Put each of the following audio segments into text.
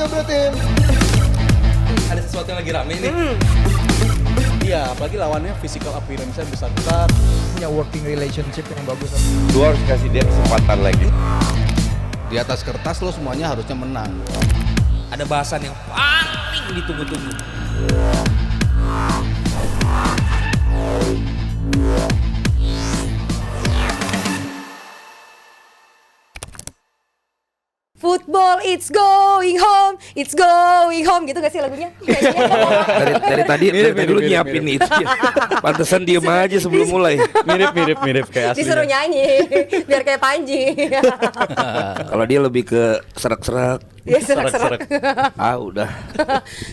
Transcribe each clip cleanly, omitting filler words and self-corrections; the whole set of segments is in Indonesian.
Jebret Tim. Ada sesuatu yang lagi rame nih. Iya, apalagi lawannya physical appearance-nya besar-besar. Punya working relationship yang bagus. Lu harus kasih dia kesempatan lagi. Di atas kertas lo semuanya harusnya menang. Ada bahasan yang paling ditunggu-tunggu. Football, it's going home gitu gak sih lagunya? Dari tadi lu nyiapin itu ya. Pantesan diem aja sebelum mulai. Mirip kayak aslinya. Disuruh nyanyi, biar kayak Panji. Kalau dia lebih ke serak-serak. Ya serak-serak. Udah.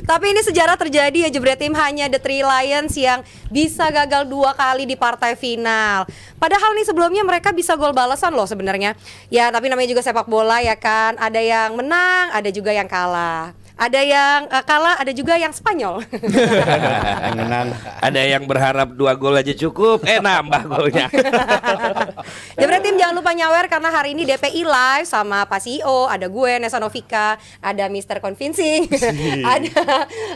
Tapi ini sejarah terjadi ya Jebret Tim, hanya The Three Lions yang bisa gagal 2 kali di partai final. Padahal nih sebelumnya mereka bisa gol balasan loh sebenarnya. Ya tapi namanya juga sepak bola ya kan. Ada yang menang, ada juga yang kalah. Ada yang kalah, ada juga yang Spanyol. Yang menang. Ada yang berharap 2 gol aja cukup, nambah golnya. Jebret Tim jangan lupa nyawer karena hari ini DPI live sama Pak CEO, ada gue Nesa Novika, ada Mr. Convincing,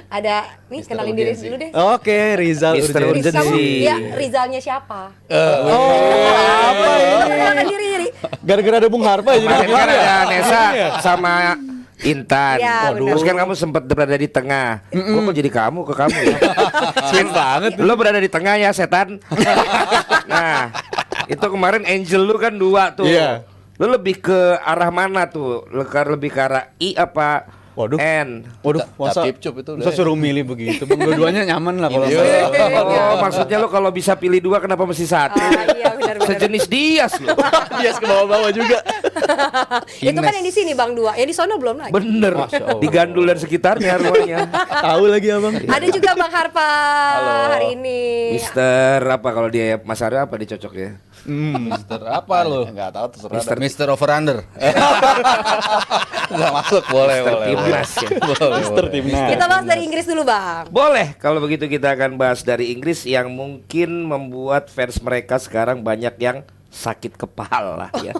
ada nih Mr. kenalin diri Urgency. dulu deh. Oke, Rizal Mr. Urgency. Urgency. Ya, Rizalnya siapa? Apa ini? Kenalkan diri. Gara-gara ada Bung Harpa jadi Kemarin kan gimana ya? ada Nesa sama Intan. Ya, Terus kan kamu sempat berada di tengah. Kok jadi kamu ke kamu ya? Sweet banget. Lo berada di tengah ya setan. Nah, itu kemarin angel lu kan 2 tuh. Iya. Lu lebih ke arah mana tuh? Lebih ke arah I apa Waduh. N? Waduh, masa Capcip itu udah. masa suruh milih begitu? Dua-duanya nyaman lah kalau Iya. Oh, maksudnya lo kalau bisa pilih 2 kenapa mesti 1? Iya benar-benar. Sejenis Dias lo. bias ke bawah-bawah juga. Itu kan yang di sini Bang 2, yang di sono belum lagi. Bener. Masya Allah. Di Gandul dan sekitarnya rumahnya. Tahu lagi abang. Ada juga Bang Harpa hari ini. Mister apa kalau dia Mas Aryo apa dia cocok ya? Mister apa lo? Enggak tahu terserah. Mister Over Under. Nggak masuk, boleh. Timnas ya. Mister Timnas. Kita bahas dari Inggris dulu Bang. Boleh, kalau begitu kita akan bahas dari Inggris yang mungkin membuat fans mereka sekarang banyak yang sakit kepala ya.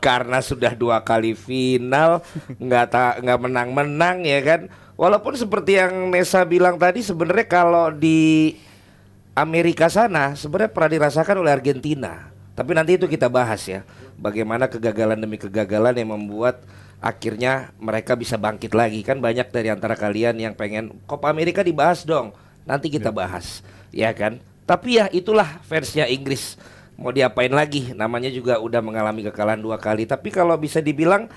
Karena sudah 2 kali final nggak menang-menang ya kan. Walaupun seperti yang Nesa bilang tadi sebenarnya kalau di Amerika sana sebenarnya pernah dirasakan oleh Argentina. Tapi nanti itu kita bahas ya. Bagaimana kegagalan demi kegagalan yang membuat akhirnya mereka bisa bangkit lagi. Kan banyak dari antara kalian yang pengen Copa Amerika dibahas dong. Nanti kita bahas, ya kan. Tapi ya itulah fansnya Inggris. Mau diapain lagi? Namanya juga udah mengalami kekalahan 2 kali. Tapi kalau bisa dibilang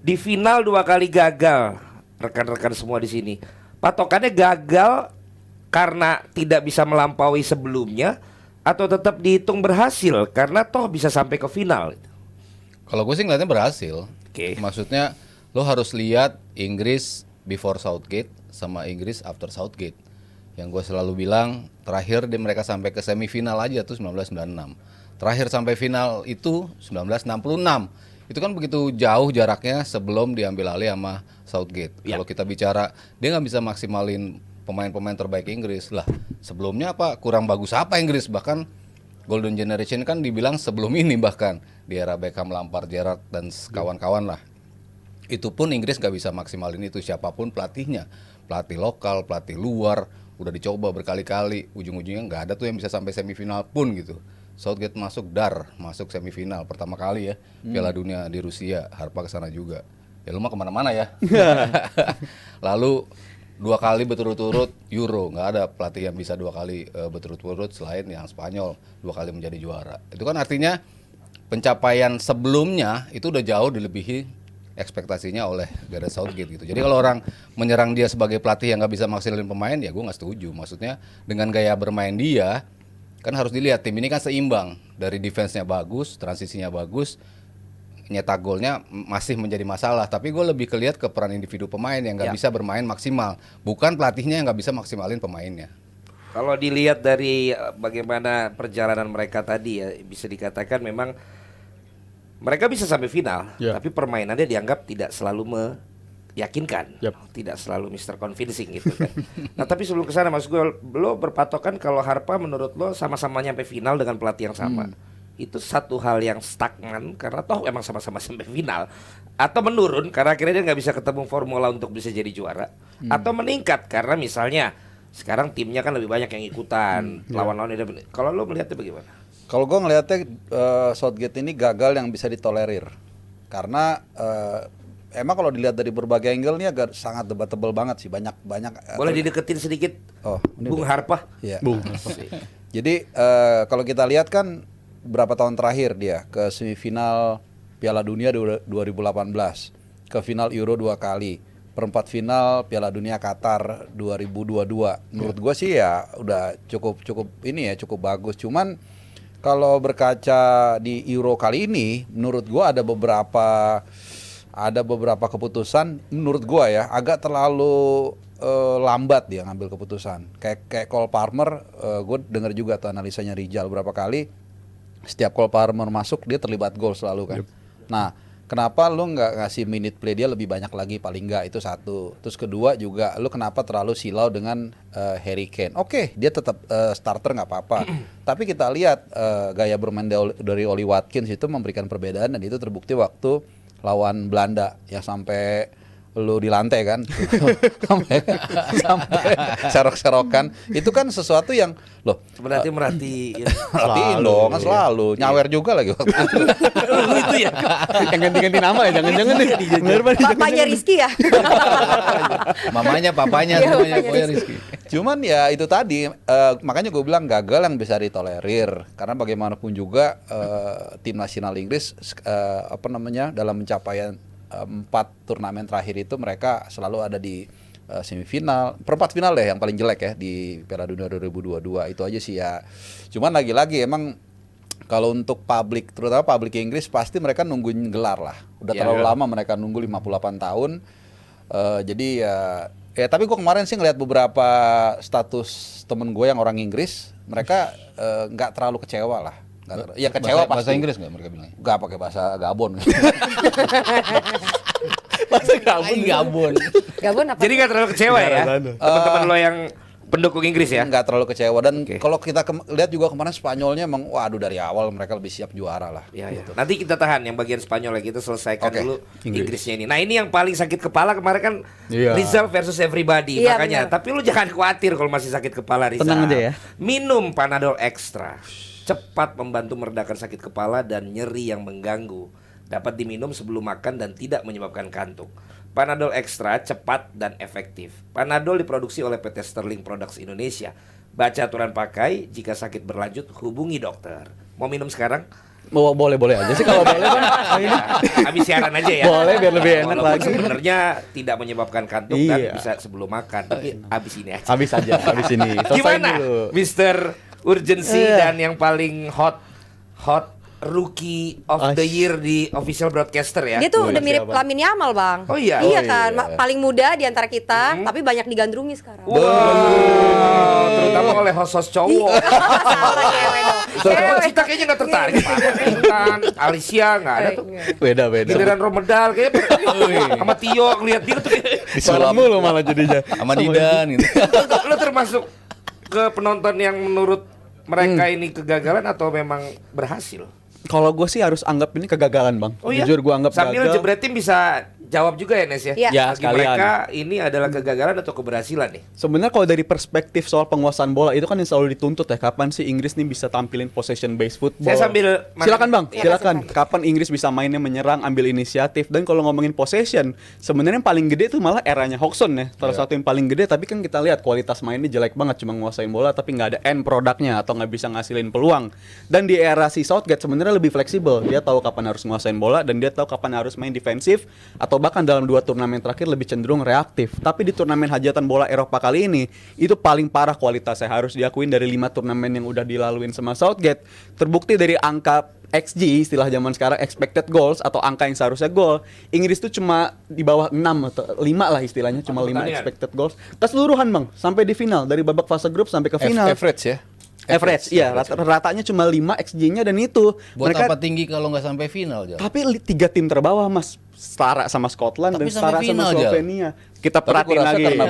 di final 2 kali gagal, rekan-rekan semua di sini. Patokannya gagal karena tidak bisa melampaui sebelumnya atau tetap dihitung berhasil karena toh bisa sampai ke final. Kalau gue sih ngeliatnya berhasil. Oke. Maksudnya lo harus lihat Inggris before Southgate sama Inggris after Southgate. Yang gue selalu bilang terakhir mereka sampai ke semifinal aja tuh 1996. Terakhir sampai final itu 1966. Itu kan begitu jauh jaraknya sebelum diambil alih sama Southgate. Ya. Kalau kita bicara dia nggak bisa maksimalin pemain-pemain terbaik Inggris lah. Sebelumnya apa kurang bagus apa Inggris, bahkan Golden Generation kan dibilang sebelum ini bahkan di era Beckham, Lampard, Gerrard dan kawan-kawan lah. Itu pun Inggris nggak bisa maksimalin itu, siapapun pelatihnya, pelatih lokal, pelatih luar, udah dicoba berkali-kali, ujung-ujungnya nggak ada tuh yang bisa sampai semifinal pun gitu. Southgate masuk semifinal pertama kali ya, Piala Dunia di Rusia, Harpa kesana juga. Ya lu mah kemana-mana ya. Lalu 2 kali berturut-turut Euro, nggak ada pelatih yang bisa 2 kali berturut-turut selain yang Spanyol 2 kali menjadi juara. Itu kan artinya pencapaian sebelumnya itu udah jauh dilebihi ekspektasinya oleh Gareth Southgate gitu. Jadi kalau orang menyerang dia sebagai pelatih yang nggak bisa maksimalin pemain, ya gue nggak setuju. Maksudnya dengan gaya bermain dia kan harus dilihat tim ini kan seimbang, dari defense-nya bagus, transisinya bagus, nyetak golnya masih menjadi masalah. Tapi gue lebih lihat ke peran individu pemain yang nggak bisa bermain maksimal, bukan pelatihnya yang nggak bisa maksimalin pemainnya. Kalau dilihat dari bagaimana perjalanan mereka tadi ya, bisa dikatakan memang mereka bisa sampai final, tapi permainannya dianggap tidak selalu meyakinkan, tidak selalu Mr. Convincing gitu kan. Nah tapi sebelum kesana mas gue, lo berpatokan kalau Harpa menurut lo sama-sama nyampe final dengan pelatih yang sama. Itu satu hal yang stagnan karena toh emang sama-sama sampai final, atau menurun karena akhirnya dia nggak bisa ketemu formula untuk bisa jadi juara, atau meningkat karena misalnya sekarang timnya kan lebih banyak yang ikutan, lawan-lawan ini. Kalau lo melihatnya bagaimana? Kalau gue ngelihatnya Southgate ini gagal yang bisa ditolerir. Karena emang kalau dilihat dari berbagai angle ini agak sangat debatable banget sih, banyak. Boleh dideketin sedikit, ini Bung udah. Harpah. Iya. Jadi kalau kita lihat kan berapa tahun terakhir dia ke semifinal Piala Dunia 2018, ke final Euro 2 kali, perempat final Piala Dunia Qatar 2022. Menurut gue sih ya udah cukup bagus. Cuman kalau berkaca di Euro kali ini, menurut gue ada beberapa keputusan, menurut gue ya agak terlalu lambat dia ngambil keputusan. Kayak Cole Palmer, gue dengar juga tuh analisanya Rijal berapa kali. Setiap Cole Palmer masuk dia terlibat gol selalu kan. Nah, kenapa lu nggak ngasih minute play dia lebih banyak lagi paling nggak, itu satu. Terus kedua juga lu kenapa terlalu silau dengan Harry Kane? Oke, dia tetap starter nggak apa-apa. Tapi kita lihat gaya bermain dari Oli Watkins itu memberikan perbedaan, dan itu terbukti waktu lawan Belanda yang sampai lu di lantai kan, sampai serok-serokan. Itu kan sesuatu yang loh, Berarti merhatiin dong kan selalu nyawer juga lagi waktu itu. itu ya. Yang ganti-ganti nama ya, jangan-jangan nih. Bener, Pak. Papanya Rizky ya. Mamanya, papanya, Iya, semuanya papanya pokoknya Rizky. Cuman ya itu tadi, makanya gue bilang gagal yang bisa ditolerir, karena bagaimanapun juga tim nasional Inggris dalam pencapaian 4 turnamen terakhir itu mereka selalu ada di semifinal, perempat final deh yang paling jelek ya di Piala Dunia 2022. Itu aja sih ya. Cuman lagi-lagi emang kalau untuk publik, terutama publik Inggris, pasti mereka nungguin gelar lah. Udah terlalu lama mereka nunggu 58 tahun. Jadi ya tapi gue kemarin sih ngeliat beberapa status temen gue yang orang Inggris, mereka nggak terlalu kecewa lah. Ya kecewa pasti. Bahasa Inggris nggak mereka bilang? Nggak pakai bahasa Gabon. Bahasa Gabon. Gabon. Gabon apa? Jadi nggak terlalu kecewa ya, teman-teman lo yang pendukung Inggris ya. Nggak terlalu kecewa, dan kalau kita lihat juga kemarin Spanyolnya emang waduh dari awal mereka lebih siap juara lah. Ya. Nanti kita tahan yang bagian Spanyol ya, kita selesaikan Oke. dulu Inggrisnya ini. Nah ini yang paling sakit kepala kemarin kan Iya. Rizal versus everybody, Iya, makanya. benar. Tapi lu jangan khawatir kalau masih sakit kepala Rizal. Tenang aja ya. Minum Panadol Extra, cepat membantu meredakan sakit kepala dan nyeri yang mengganggu. Dapat diminum sebelum makan dan tidak menyebabkan kantuk. Panadol Extra cepat dan efektif. Panadol diproduksi oleh PT Sterling Products Indonesia. Baca aturan pakai, jika sakit berlanjut hubungi dokter. Mau minum sekarang? Boleh aja sih kalau boleh, Bang. Ini Habis siaran aja ya. boleh biar lebih enak Walaupun lagi. sebenarnya tidak menyebabkan kantuk dan Iya. bisa sebelum makan, tapi habis ini aja. Habis aja, habis ini. Selesai Gimana, dulu. Mr. Urgency dan yang paling hot Rookie of the Year di official broadcaster ya? Dia tuh Oh, udah iya, mirip siapa? Lamine Yamal, Bang. Oh iya? Iya Oh kan, iya. paling muda di antara kita, tapi banyak digandrungi sekarang. Wow, terutama oleh host-host cowok. Salah cewek dong. Cewek. Cita kayaknya nggak tertarik. Kan, Alicia nggak ada tuh. Beda. Giliran Romedal kayaknya sama Tio ngeliat dia tuh. Disulap mulu malah jadinya. Sama Didan gitu. Lo termasuk ke penonton yang menurut mereka ini kegagalan atau memang berhasil? Kalau gue sih harus anggap ini kegagalan, Bang. Oh iya? Jujur gue anggap Sambil gagal. jebretin bisa jawab juga ya, Nes ya? Iya. Ya, Bagi sekalian. mereka ini adalah kegagalan atau keberhasilan nih? Sebenarnya kalau dari perspektif soal penguasaan bola itu kan yang selalu dituntut ya, kapan sih Inggris nih bisa tampilin possession based football. Saya sambil Silakan Bang, Iya, silakan. kasih Kapan Inggris bisa mainnya menyerang, ambil inisiatif. Dan kalau ngomongin possession, sebenarnya yang paling gede itu malah eranya Hodgson ya. Salah satu yang paling gede, tapi kan kita lihat kualitas mainnya jelek banget, cuma nguasain bola tapi nggak ada end produknya atau nggak bisa ngasilin peluang. Dan di era si Southgate sebenarnya lebih fleksibel. Dia tahu kapan harus nguasain bola dan dia tahu kapan harus main defensif, atau bahkan dalam 2 turnamen terakhir lebih cenderung reaktif. Tapi di turnamen hajatan bola Eropa kali ini itu paling parah kualitasnya, harus diakuin. Dari 5 turnamen yang udah dilaluin sama Southgate, terbukti dari angka XG, istilah zaman sekarang expected goals atau angka yang seharusnya gol, Inggris tuh cuma di bawah 6 atau 5 lah istilahnya, cuma 5 pertandingan. expected goals keseluruhan Bang, sampai di final, dari babak fase grup sampai ke final. Average ya. Average, iya, ratanya cuma 5 XG-nya, dan itu Buat mereka apa tinggi kalau nggak sampai final, Jal? tapi 3 tim terbawah Mas, setara sama Scotland Tapi dan setara sama semifinal, Jal. Slovenia. Kita Tapi perhatiin gua rasa lagi. karena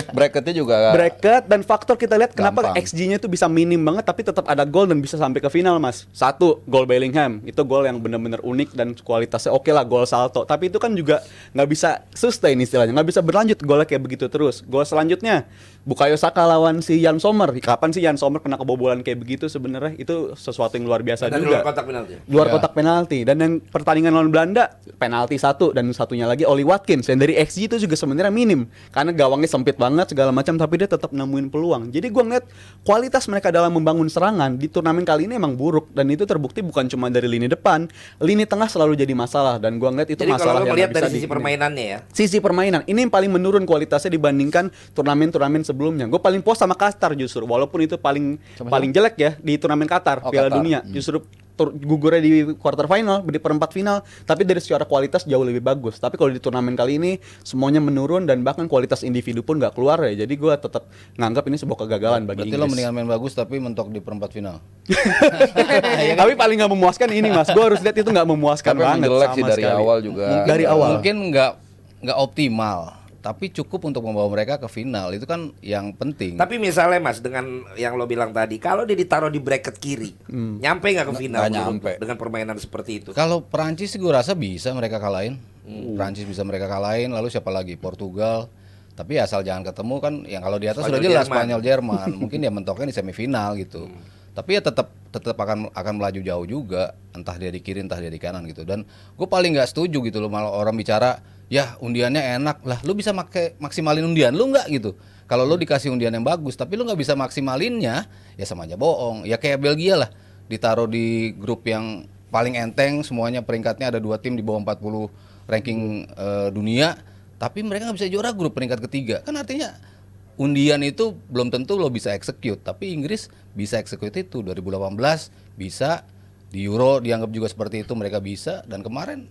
bracketnya juga Bracket dan faktor kita lihat kenapa Gampang. XG-nya itu bisa minim banget tapi tetap ada gol dan bisa sampai ke final, Mas. Satu, gol Bellingham. Itu gol yang benar-benar unik dan kualitasnya oke lah, gol salto. Tapi itu kan juga nggak bisa sustain istilahnya, nggak bisa berlanjut golnya kayak begitu terus. Gol selanjutnya Bukayo Saka lawan si Jan Sommer. Kapan sih Jan Sommer kena kebobolan kayak begitu sebenarnya? Itu sesuatu yang luar biasa Dari juga. luar kotak penalti. Luar Ya. kotak penalti. Dan yang pertandingan lawan Belanda penalti satu dan satunya lagi Oli Watkins yang dari XG itu juga sebenarnya minim karena gawangnya sempit banget segala macam tapi dia tetap nemuin peluang. Jadi gua ngeliat kualitas mereka dalam membangun serangan di turnamen kali ini emang buruk dan itu terbukti bukan cuma dari lini depan, lini tengah selalu jadi masalah dan gua ngeliat itu Jadi masalah kalau lo yang melihat nggak dari bisa sisi di- permainannya ya. Sisi permainan ini yang paling menurun kualitasnya dibandingkan turnamen-turnamen sebelumnya. Gue paling puas sama Qatar justru, walaupun itu paling jelek ya di turnamen Qatar Oh, Piala Qatar. Dunia. Justru gugurnya di quarter final, di perempat final, tapi dari secara kualitas jauh lebih bagus. Tapi kalau di turnamen kali ini semuanya menurun dan bahkan kualitas individu pun nggak keluar ya. Jadi gue tetap nganggap ini sebuah kegagalan bagi Berarti lo Inggris. mendingan main bagus tapi mentok di perempat final. Tapi paling nggak memuaskan ini, Mas. Gue harus lihat itu nggak memuaskan tapi emang banget jelek sama sih dari sekali. awal juga. Dari awal. Mungkin nggak optimal, tapi cukup untuk membawa mereka ke final. Itu kan yang penting. Tapi misalnya Mas dengan yang lo bilang tadi, kalau dia ditaruh di bracket kiri, nyampe nggak ke final Nggak menurut nyampe. lo dengan permainan seperti itu? Kalau Perancis sih gue rasa bisa mereka kalahin. Perancis bisa mereka kalahin, lalu siapa lagi? Portugal. Tapi asal jangan ketemu kan yang kalau di atas Spanyol, sudah jelas Jerman. Spanyol Jerman. Mungkin dia mentoknya di semifinal gitu. Tapi ya tetap akan melaju jauh juga, entah dia di kiri entah dia di kanan gitu. Dan gue paling nggak setuju gitu loh malah orang bicara ya undiannya enak lah, lu bisa maksimalin undian lu nggak gitu. Kalau lu dikasih undian yang bagus tapi lu nggak bisa maksimalinnya ya sama aja bohong. Ya kayak Belgia lah, ditaruh di grup yang paling enteng, semuanya peringkatnya ada 2 tim di bawah 40 ranking dunia, tapi mereka nggak bisa juara grup peringkat ketiga. Kan artinya undian itu belum tentu lo bisa execute, tapi Inggris bisa execute itu. 2018 bisa, di Euro dianggap juga seperti itu, mereka bisa, dan kemarin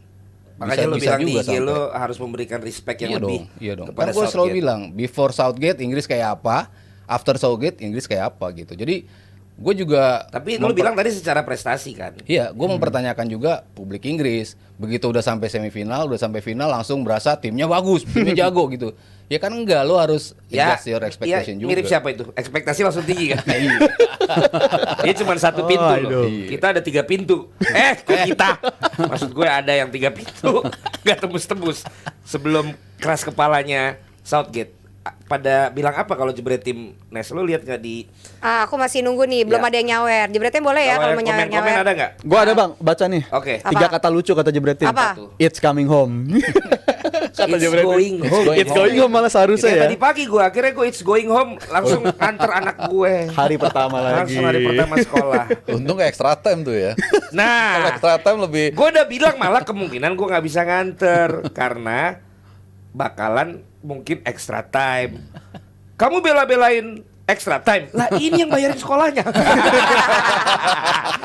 Makanya lo bisa bilang di juga IG sampai. lo harus memberikan respect yang Iya lebih dong, iya dong. kepada Kan gue selalu Southgate. bilang, before Southgate Inggris kayak apa, after Southgate Inggris kayak apa gitu. Jadi gue juga Tapi lo bilang tadi secara prestasi kan. iya, gue mempertanyakan juga publik Inggris. Begitu udah sampai semifinal, udah sampai final langsung berasa timnya bagus, timnya jago gitu. Ya kan enggak, lo harus adjust your expectation juga. mirip siapa itu? Ekspektasi langsung tinggi kan? Iya. Dia cuma satu pintu loh. aduh. Kita ada 3 pintu. Kok kita? Maksud gue ada yang 3 pintu, nggak tembus-tembus. Sebelum keras kepalanya Southgate, pada bilang apa kalau jebret tim Nes? Lo lihat nggak di Aku masih nunggu nih, belum Ya. ada yang nyawer. Jebretnya boleh ya kalau mau komen nyawer-nyawer. ada nggak? Gua ada Bang, baca nih. Oke. 3 kata lucu kata Jebretin. Apa? It's coming home. Kata It's Jebretin. going home. It's going home malah seharusnya Kayak ya. tadi pagi gue akhirnya gue it's going home langsung antar anak gue. Hari pertama lagi. Langsung hari pertama sekolah. Untung ke extra time tuh ya. Kalau Nah, extra time lebih gue udah bilang malah kemungkinan gue nggak bisa nganter karena bakalan mungkin extra time. Kamu bela-belain extra time. Lah ini yang bayarin sekolahnya.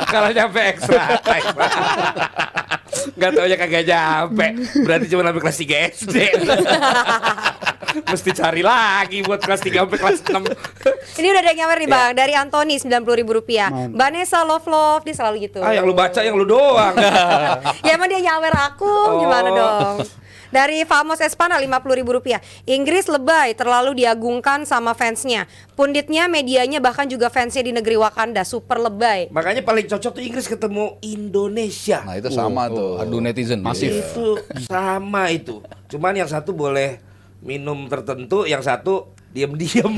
Kalau nyampe extra time. Gak tau ya kagak nyampe. Berarti cuma sampai kelas 3 SD. Mesti cari lagi buat kelas 3 sampai kelas 6. Ini udah ada yang nyawer nih Bang, dari Anthony Rp90.000. Vanessa love dia selalu gitu. Ah yang lu baca yang lu doang. Ya emang dia nyawer aku, gimana dong? Dari Famos Espana Rp50.000. Inggris lebay, terlalu diagungkan sama fansnya. Punditnya, medianya, bahkan juga fansnya di negeri Wakanda, super lebay. Makanya paling cocok tuh Inggris ketemu Indonesia. Nah itu sama tuh. Aduh netizen. Masif. Iya. Itu sama itu. Cuman yang satu boleh minum tertentu, yang satu diam-diam.